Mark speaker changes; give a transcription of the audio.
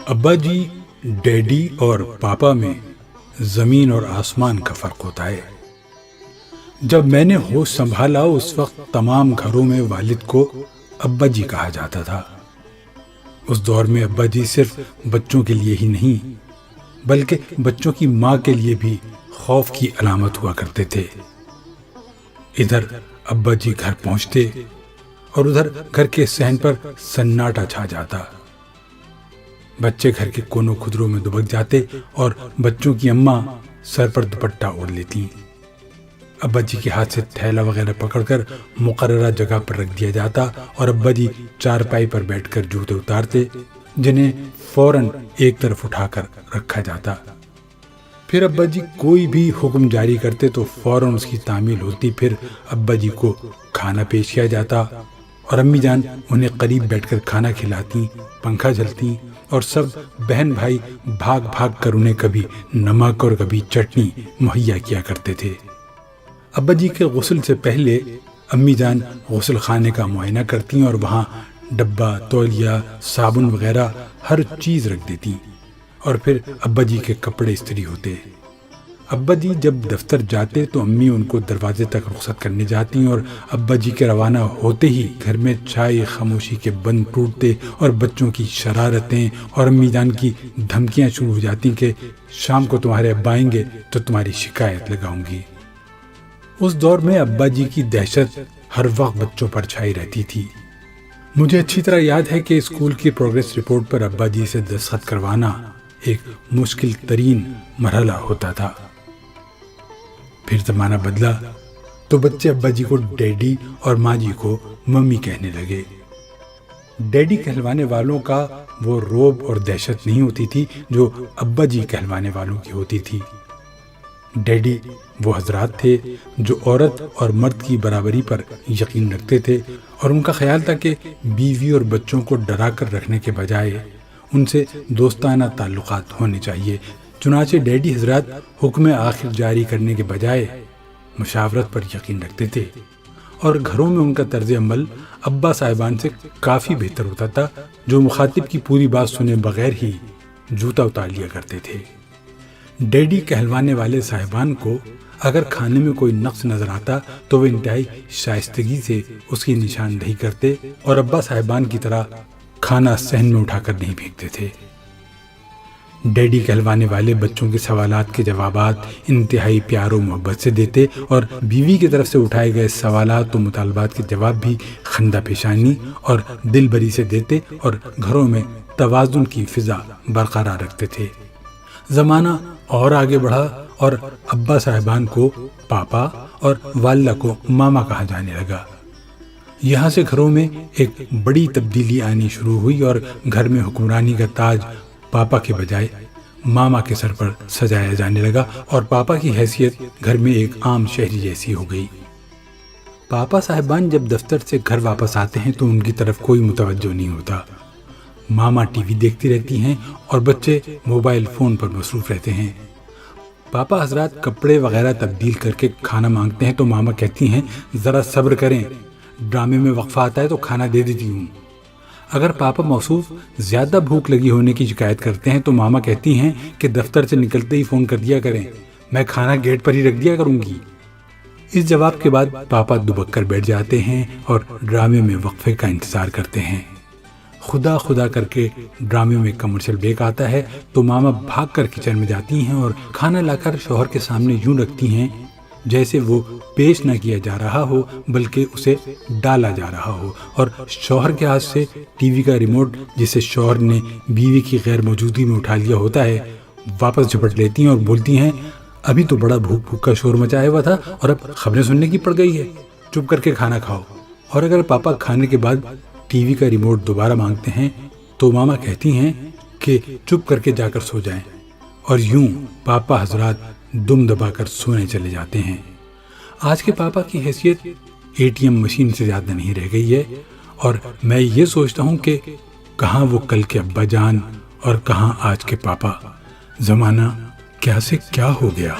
Speaker 1: ابا جی، ڈیڈی اور پاپا میں زمین اور آسمان کا فرق ہوتا ہے۔ جب میں نے ہوش سنبھالا اس وقت تمام گھروں میں والد کو ابا جی کہا جاتا تھا۔ اس دور میں ابا جی صرف بچوں کے لیے ہی نہیں بلکہ بچوں کی ماں کے لیے بھی خوف کی علامت ہوا کرتے تھے۔ ادھر ابا جی گھر پہنچتے اور ادھر گھر کے صحن پر سناٹا چھا جاتا۔ بچے گھر کے کونوں خدروں میں دبک جاتے اور بچوں کی اماں سر پر دوپٹہ اوڑھ لیتی۔ ابا جی کے ہاتھ سے تھیلا وغیرہ پکڑ کر مقررہ جگہ پر رکھ دیا جاتا اور ابا جی چارپائی پر بیٹھ کر جوتے اتارتے، جنہیں فوراً ایک طرف اٹھا کر رکھا جاتا۔ پھر ابا جی کوئی بھی حکم جاری کرتے تو فوراً اس کی تعمیل ہوتی۔ پھر ابا جی کو کھانا پیش کیا جاتا اور امی جان انہیں قریب بیٹھ کر کھانا کھلاتی، پنکھا جلتی اور سب بہن بھائی بھاگ بھاگ کر انہیں کبھی نمک اور کبھی چٹنی مہیا کیا کرتے تھے۔ ابا جی کے غسل سے پہلے امی جان غسل خانے کا معائنہ کرتی اور وہاں ڈبہ، تولیہ، صابن وغیرہ ہر چیز رکھ دیتی اور پھر ابا جی کے کپڑے استری ہوتے۔ ابا جی جب دفتر جاتے تو امی ان کو دروازے تک رخصت کرنے جاتی اور ابا جی کے روانہ ہوتے ہی گھر میں چائے خاموشی کے بند ٹوٹتے اور بچوں کی شرارتیں اور امی جان کی دھمکیاں شروع ہو جاتی کہ شام کو تمہارے ابا آئیں گے تو تمہاری شکایت لگاؤں گی۔ اس دور میں ابا جی کی دہشت ہر وقت بچوں پر چھائی رہتی تھی۔ مجھے اچھی طرح یاد ہے کہ اسکول کی پروگریس رپورٹ پر ابا جی سے دستخط کروانا ایک مشکل ترین مرحلہ ہوتا تھا۔ پھر زمانہ بدلا تو بچے ابا جی کو ڈیڈی اور ماں جی کو ممی کہنے لگے۔ ڈیڈی کہلوانے والوں کا وہ روب اور دہشت نہیں ہوتی تھی جو ابا جی کہلوانے والوں کی ہوتی تھی۔ ڈیڈی وہ حضرات تھے جو عورت اور مرد کی برابری پر یقین رکھتے تھے اور ان کا خیال تھا کہ بیوی اور بچوں کو ڈرا کر رکھنے کے بجائے ان سے دوستانہ تعلقات ہونے چاہیے۔ چنانچہ ڈیڈی حضرات حکم آخر جاری کرنے کے بجائے مشاورت پر یقین رکھتے تھے اور گھروں میں ان کا طرز عمل ابا صاحبان سے کافی بہتر ہوتا تھا، جو مخاطب کی پوری بات سنے بغیر ہی جوتا اتار لیا کرتے تھے۔ ڈیڈی کہلوانے والے صاحبان کو اگر کھانے میں کوئی نقص نظر آتا تو وہ انتہائی شائستگی سے اس کی نشاندہی کرتے اور ابا صاحبان کی طرح کھانا صحن میں اٹھا کر نہیں پھینکتے تھے۔ ڈیڈی کہلوانے والے بچوں کے سوالات کے جوابات انتہائی پیار و محبت سے دیتے اور بیوی کی طرف سے اٹھائے گئے سوالات و مطالبات کے جواب بھی خندہ پیشانی اور دل بری سے دیتے اور گھروں میں توازن کی فضا برقرار رکھتے تھے۔ زمانہ اور آگے بڑھا اور ابا صاحبان کو پاپا اور والدہ کو ماما کہا جانے لگا۔ یہاں سے گھروں میں ایک بڑی تبدیلی آنی شروع ہوئی اور گھر میں حکمرانی کا تاج پاپا کے بجائے ماما کے سر پر سجایا جانے لگا اور پاپا کی حیثیت گھر میں ایک عام شہری جیسی ہو گئی۔ پاپا صاحبان جب دفتر سے گھر واپس آتے ہیں تو ان کی طرف کوئی متوجہ نہیں ہوتا۔ ماما ٹی وی دیکھتی رہتی ہیں اور بچے موبائل فون پر مصروف رہتے ہیں۔ پاپا حضرات کپڑے وغیرہ تبدیل کر کے کھانا مانگتے ہیں تو ماما کہتی ہیں ذرا صبر کریں، ڈرامے میں وقفہ آتا ہے تو کھانا دے دیتی ہوں۔ اگر پاپا موصوف زیادہ بھوک لگی ہونے کی شکایت کرتے ہیں تو ماما کہتی ہیں کہ دفتر سے نکلتے ہی فون کر دیا کریں، میں کھانا گیٹ پر ہی رکھ دیا کروں گی۔ اس جواب کے بعد پاپا دبک کر بیٹھ جاتے ہیں اور ڈرامے میں وقفے کا انتظار کرتے ہیں۔ خدا خدا کر کے ڈرامے میں کمرشل بریک آتا ہے تو ماما بھاگ کر کچن میں جاتی ہیں اور کھانا لا کر شوہر کے سامنے یوں رکھتی ہیں جیسے وہ پیش نہ کیا جا رہا ہو بلکہ اسے ڈالا جا رہا ہو، اور شوہر کے ہاتھ سے ٹی وی کا ریموٹ جسے شوہر نے بیوی کی غیر موجودگی میں اٹھا لیا ہوتا ہے واپس جھپٹ لیتی ہیں اور بولتی ہیں ابھی تو بڑا بھوک بھوک کا شور مچایا ہوا تھا اور اب خبریں سننے کی پڑ گئی ہے، چپ کر کے کھانا کھاؤ۔ اور اگر پاپا کھانے کے بعد ٹی وی کا ریموٹ دوبارہ مانگتے ہیں تو ماما کہتی ہیں کہ چپ کر کے جا کر سو جائیں، اور یوں پاپا حضرات دم دبا کر سونے چلے جاتے ہیں۔ آج کے پاپا کی حیثیت اے ٹی ایم مشین سے زیادہ نہیں رہ گئی ہے، اور میں یہ سوچتا ہوں کہ کہاں وہ کل کے ابا جان اور کہاں آج کے پاپا، زمانہ کیا سے کیا ہو گیا۔